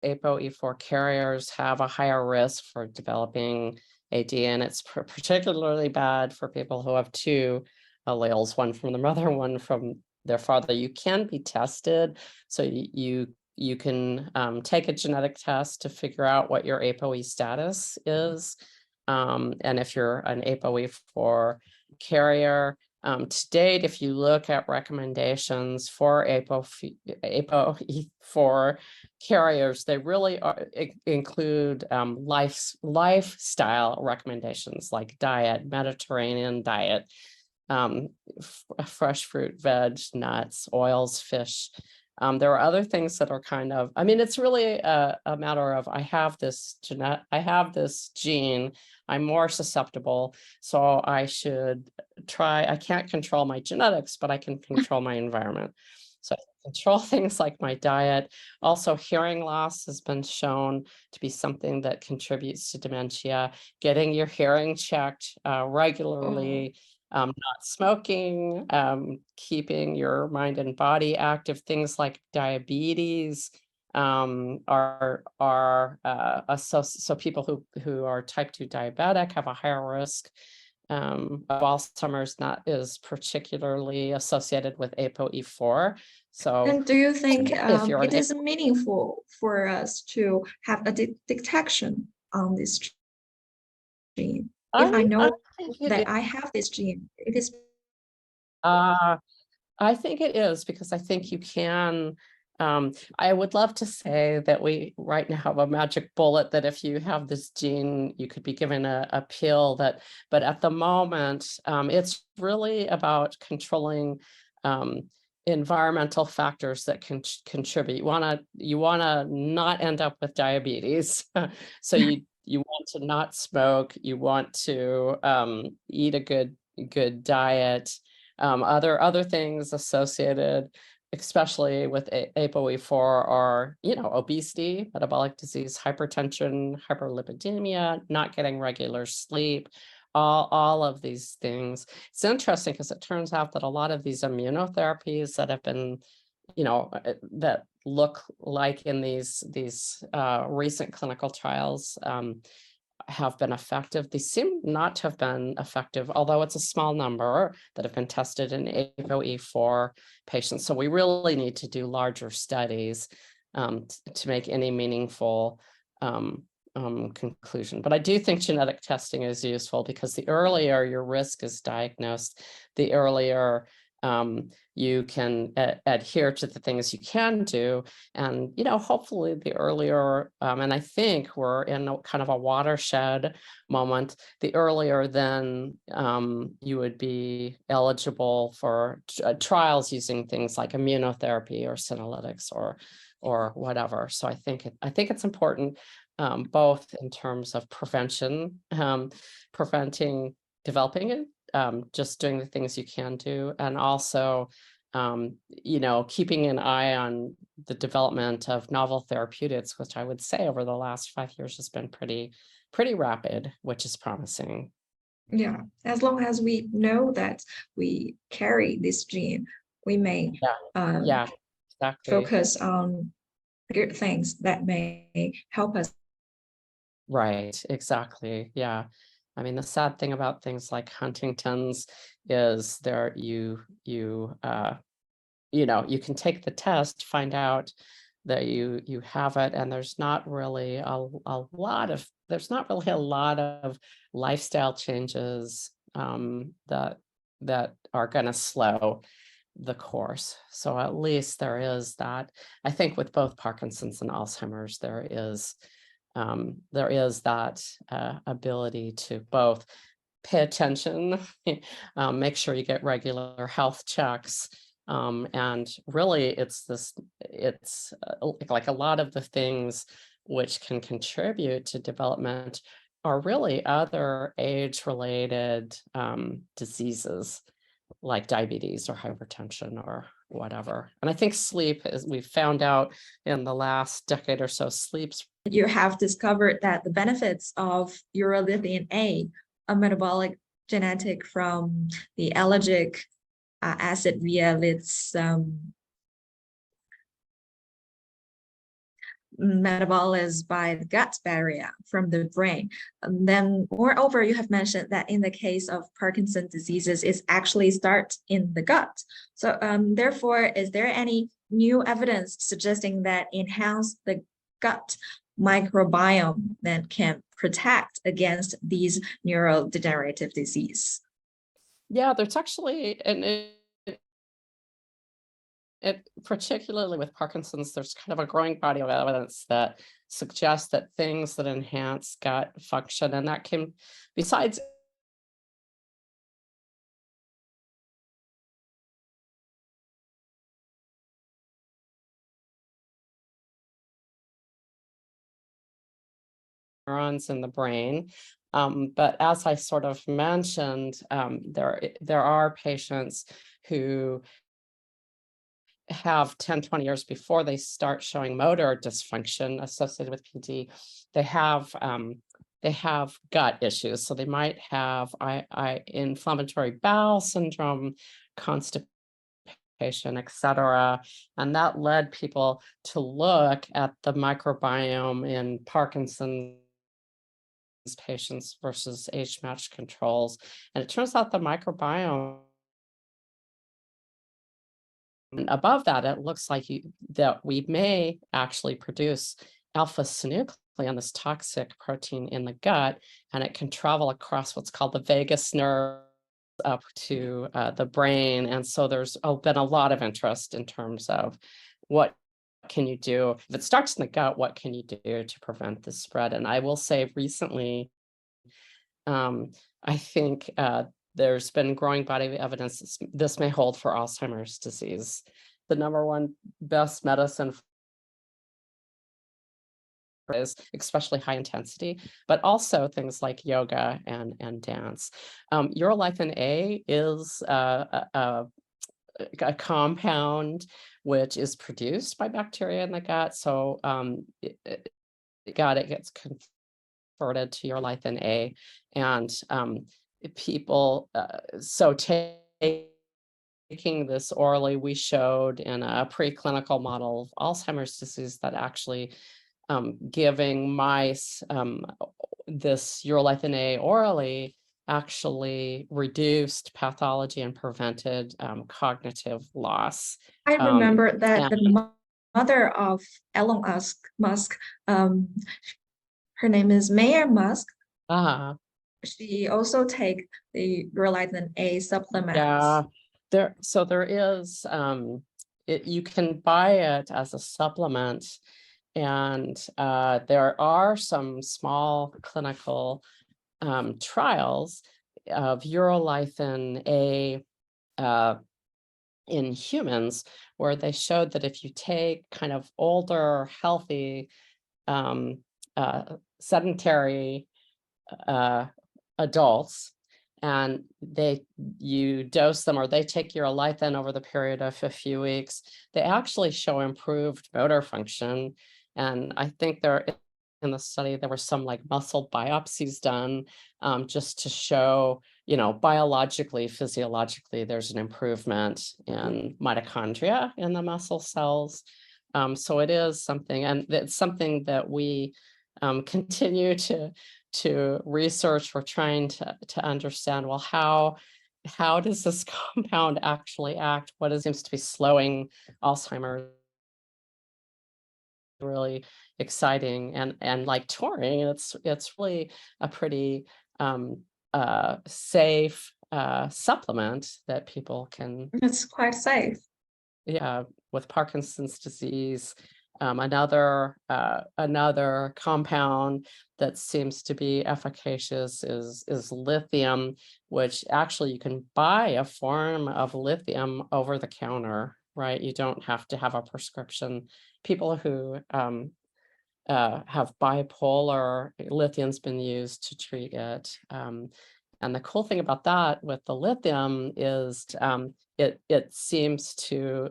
ApoE4 carriers have a higher risk for developing AD, and it's particularly bad for people who have two alleles, one from the mother, one from their father. You can be tested, so you can take a genetic test to figure out what your ApoE status is, and if you're an ApoE4 carrier. To date, if you look at recommendations for ApoE4 carriers, they really include lifestyle recommendations like diet, Mediterranean diet, fresh fruit, veg, nuts, oils, fish. There are other things that are kind of, I mean, it's really a matter of, I have this gene, I'm more susceptible, so I should try, I can't control my genetics, but I can control my environment. So I control things like my diet. Also, hearing loss has been shown to be something that contributes to dementia. Getting your hearing checked regularly, not smoking, keeping your mind and body active. Things like diabetes are so people who are type 2 diabetic have a higher risk of Alzheimer's. That is particularly associated with ApoE4. So, and do you think it is meaningful for us to have a detection on this gene? If I know that I have this gene, it is. I think it is, because I think you can. I would love to say that we right now have a magic bullet that if you have this gene, you could be given a pill that, but at the moment, it's really about controlling environmental factors that can contribute. You wanna not end up with diabetes. So you want to not smoke, you want to eat a good diet. Other things associated, especially with ApoE4, are, obesity, metabolic disease, hypertension, hyperlipidemia, not getting regular sleep, all of these things. It's interesting because it turns out that a lot of these immunotherapies that have been, that look like in these recent clinical trials have been effective. They seem not to have been effective, although it's a small number that have been tested in ApoE4 patients. So we really need to do larger studies to make any meaningful conclusion. But I do think genetic testing is useful, because the earlier your risk is diagnosed, the earlier you can adhere to the things you can do. And, hopefully the earlier, and I think we're in kind of a watershed moment, the earlier then you would be eligible for trials using things like immunotherapy or senolytics or whatever. So I think it's important, both in terms of prevention, preventing developing it, just doing the things you can do, and also keeping an eye on the development of novel therapeutics, which I would say over the last 5 years has been pretty rapid, which is promising. Yeah, as long as we know that we carry this gene, we may exactly. focus on good things that may help us. Right, exactly. Yeah. I mean, the sad thing about things like Huntington's is you can take the test, find out that you have it, and there's not really a lot of lifestyle changes that are going to slow the course. So at least there is that. I think with both Parkinson's and Alzheimer's, there is that ability to both pay attention, make sure you get regular health checks, and really it's like a lot of the things which can contribute to development are really other age-related diseases like diabetes or hypertension or whatever. And I think sleep, as we've found out in the last decade or so, sleep's. You have discovered that the benefits of Urolithin A, a metabolic genetic from the allergic acid via its metabolized by the gut barrier from the brain. And then moreover, you have mentioned that in the case of Parkinson's diseases, it actually starts in the gut. So therefore, is there any new evidence suggesting that enhance the gut microbiome that can protect against these neurodegenerative disease? Yeah, there's actually, and it particularly with Parkinson's, there's kind of a growing body of evidence that suggests that things that enhance gut function, and that can, besides neurons in the brain. But as I sort of mentioned, there are patients who have 10, 20 years before they start showing motor dysfunction associated with PD, they have gut issues. So they might have inflammatory bowel syndrome, constipation, etc. And that led people to look at the microbiome in Parkinson's patients versus age-matched controls. And it turns out the microbiome, above that, it looks like that we may actually produce alpha-synuclein, this toxic protein in the gut, and it can travel across what's called the vagus nerve up to the brain. And so there's been a lot of interest in terms of what can you do if it starts in the gut, what can you do to prevent the spread? And I will say recently, I think there's been growing body of evidence this may hold for Alzheimer's disease. The number one best medicine is especially high intensity, but also things like yoga and dance. Urolithin A is a compound which is produced by bacteria in the gut. So it gets converted to urolithin A, and people so taking this orally, we showed in a preclinical model of Alzheimer's disease that actually giving mice this urolithin A orally actually reduced pathology and prevented cognitive loss. I remember that and the mother of Elon Musk, her name is Mayor Musk. She also take the urolithin A supplements. Yeah, there is you can buy it as a supplement, and there are some small clinical trials of urolithin A in humans, where they showed that if you take kind of older, healthy, sedentary adults, and you dose them, or they take urolithin over the period of a few weeks, they actually show improved motor function. And I think in the study, there were some like muscle biopsies done just to show, biologically, physiologically, there's an improvement in mitochondria in the muscle cells. So it is something, and it's something that we continue to research. We're trying to understand, well, how does this compound actually act? What seems to be slowing Alzheimer's? Really exciting, and like taurine, it's really a pretty safe supplement that people can. It's quite safe. Yeah, with Parkinson's disease, another compound that seems to be efficacious is lithium, which actually you can buy a form of lithium over the counter, right? You don't have to have a prescription. People who have bipolar, lithium's been used to treat it. And the cool thing about that with the lithium is it seems to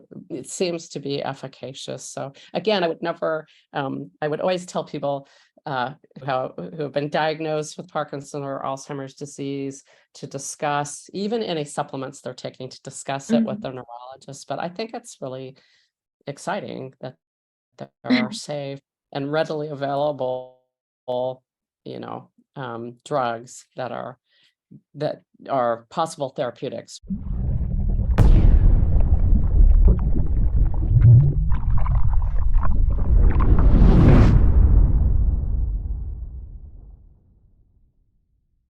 be efficacious. So again, I would always tell people who have been diagnosed with Parkinson or Alzheimer's disease to discuss, even any supplements they're taking, to discuss it with their neurologist. But I think it's really exciting that they are safe. and readily available, drugs that are possible therapeutics.